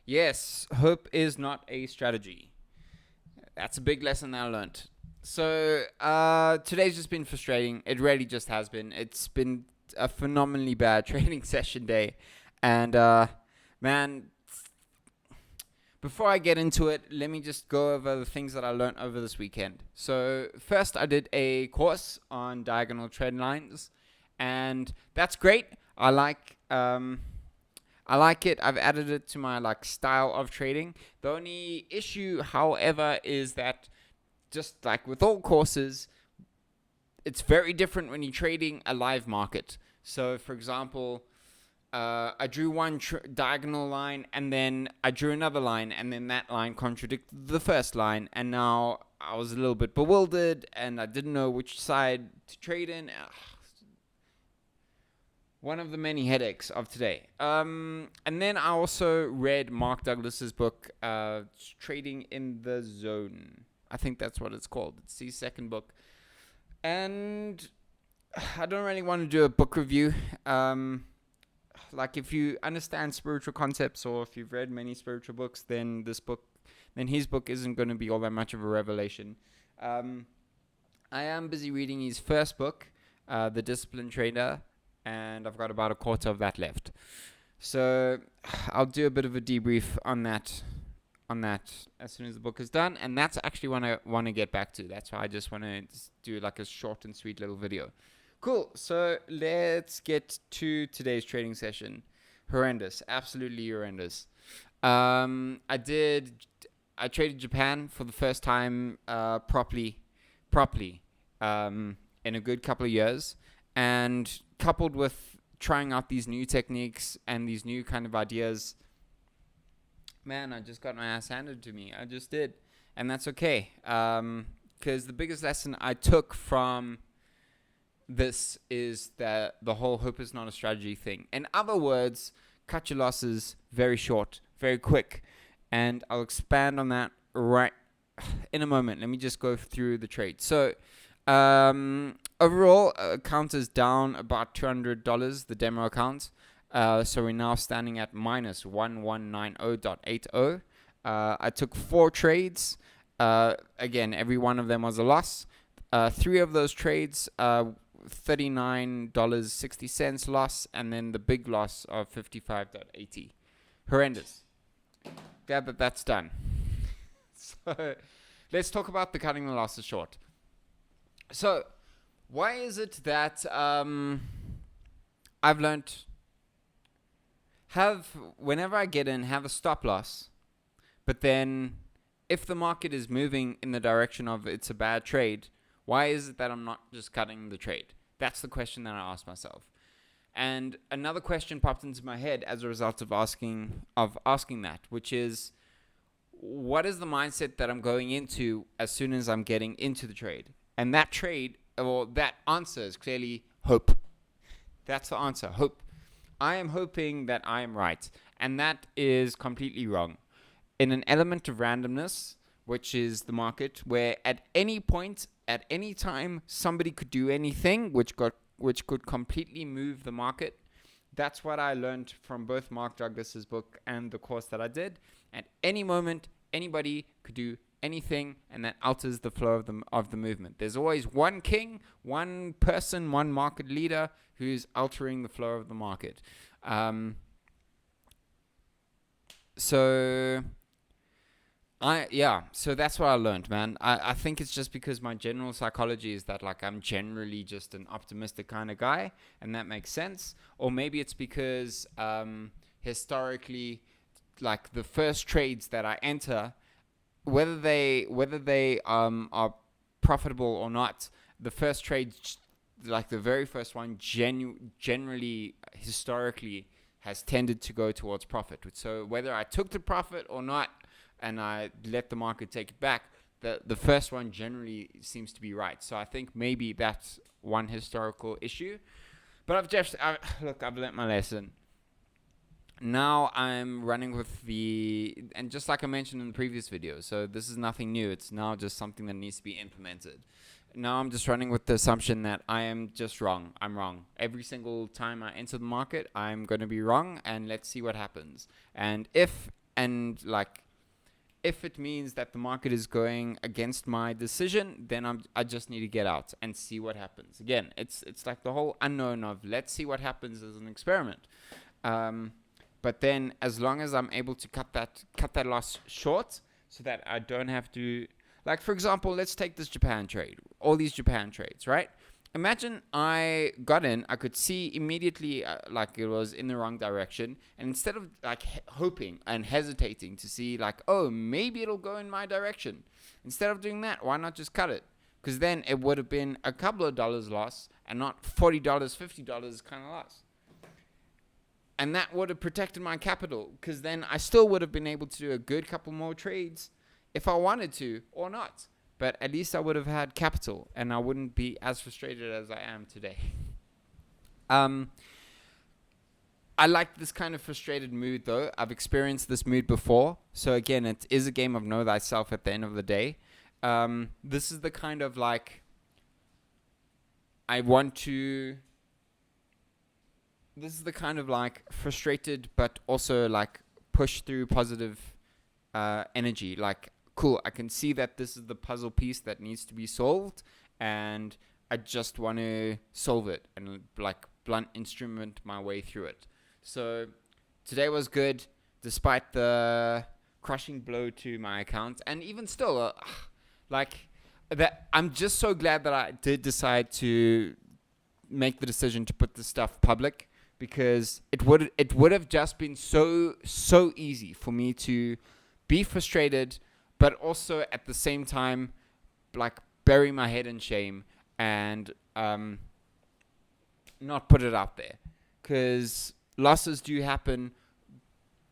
Yes, hope is not a strategy. That's a big lesson that I learned. So today's just been frustrating. It really just has been. It's been a phenomenally bad training session day, and man, before I get into it, let me just go over the things that I learned over this weekend. So first, I did a course on diagonal trend lines, and that's great. I like it. I've added it to my style of trading. The only issue, however, is that just like with all courses, it's very different when you're trading a live market. So, for example, I drew one diagonal line, and then I drew another line, and then that line contradicted the first line, and now I was a little bit bewildered, and I didn't know which side to trade in. One of the many headaches of today. And then I also read Mark Douglas's book, Trading in the Zone. I think that's what it's called. It's his second book. And I don't really want to do a book review. If you understand spiritual concepts or if you've read many spiritual books, then his book isn't going to be all that much of a revelation. I am busy reading his first book, The Disciplined Trader, and I've got about a quarter of that left. So I'll do a bit of a debrief on that as soon as the book is done, and that's actually what I want to get back to. That's why I just want to do like a short and sweet little video. Cool. So let's get to today's trading session. Horrendous, absolutely horrendous. I traded Japan for the first time properly, in a good couple of years, and coupled with trying out these new techniques and these new kind of ideas, man, I just got my ass handed to me. I just did. And that's okay. Because the biggest lesson I took from this is that the whole hope is not a strategy thing. In other words, cut your losses very short, very quick. And I'll expand on that right in a moment. Let me just go through the trade. So, overall, account is down about $200, the demo account. So we're now standing at minus 1190.80. I took 4 trades. Again, every one of them was a loss. 3 of those trades, $39.60 loss, and then the big loss of 55.80. Horrendous. Yeah, but that's done. So let's talk about the cutting the losses short. So why is it that I've learned whenever I get in, have a stop loss, but then if the market is moving in the direction of it's a bad trade, why is it that I'm not just cutting the trade? That's the question that I ask myself. And another question popped into my head as a result of asking that, which is, what is the mindset that I'm going into as soon as I'm getting into the trade? And that answer is clearly hope. That's the answer, hope. I am hoping that I am right, and that is completely wrong. In an element of randomness, which is the market, where at any point, at any time, somebody could do anything which could completely move the market. That's what I learned from both Mark Douglas's book and the course that I did. At any moment, anybody could do anything, and that alters the flow of the movement. There's always one king, one person, one market leader who's altering the flow of the market. So that's what I learned, man. I think it's just because my general psychology is that I'm generally just an optimistic kind of guy, and that makes sense. Or maybe it's because historically, the first trades that I enter, whether they are profitable or not, the first trade, the very first one, generally historically has tended to go towards profit. So whether I took the profit or not, and I let the market take it back, the first one generally seems to be right. So I think maybe that's one historical issue. But I've learned my lesson. Now I'm running with and just like I mentioned in the previous video, so this is nothing new. It's now just something that needs to be implemented. Now I'm just running with the assumption that I am just wrong. I'm wrong. Every single time I enter the market, I'm going to be wrong, and let's see what happens. And and like, if it means that the market is going against my decision, then I just need to get out and see what happens. Again, it's like the whole unknown of let's see what happens as an experiment. But then, as long as I'm able to cut that loss short, so that I don't have to, like, for example, let's take this Japan trade, all these Japan trades, right? Imagine I got in, I could see immediately like it was in the wrong direction, and instead of like hoping and hesitating to see like, oh, maybe it'll go in my direction, instead of doing that, why not just cut it? Because then it would have been a couple of dollars loss and not $40, $50 kind of loss. And that would have protected my capital, because then I still would have been able to do a good couple more trades if I wanted to or not. But at least I would have had capital, and I wouldn't be as frustrated as I am today. I like this kind of frustrated mood, though. I've experienced this mood before. So again, it is a game of know thyself at the end of the day. This is the kind of like, this is the kind of like frustrated, but also like push through positive energy. Like, cool, I can see that this is the puzzle piece that needs to be solved, and I just want to solve it and like blunt instrument my way through it. So today was good, despite the crushing blow to my account. And even still, like that, I'm just so glad that I did decide to make the decision to put this stuff public, because it would have just been so easy for me to be frustrated, but also at the same time, like, bury my head in shame and not put it out there. Because losses do happen,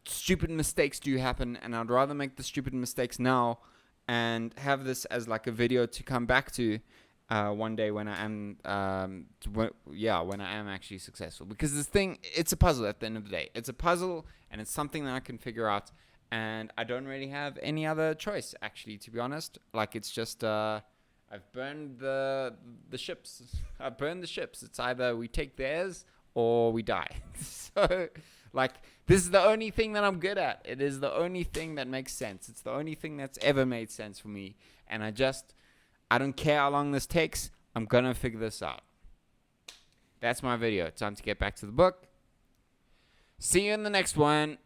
stupid mistakes do happen, and I'd rather make the stupid mistakes now and have this as like a video to come back to one day when I am, when I am actually successful. Because this thing, it's a puzzle at the end of the day. It's a puzzle, and it's something that I can figure out. And I don't really have any other choice, actually, to be honest. Like, it's just, I've burned the ships. I've burned the ships. It's either we take theirs or we die. So, like, this is the only thing that I'm good at. It is the only thing that makes sense. It's the only thing that's ever made sense for me. And I don't care how long this takes. I'm going to figure this out. That's my video. Time to get back to the book. See you in the next one.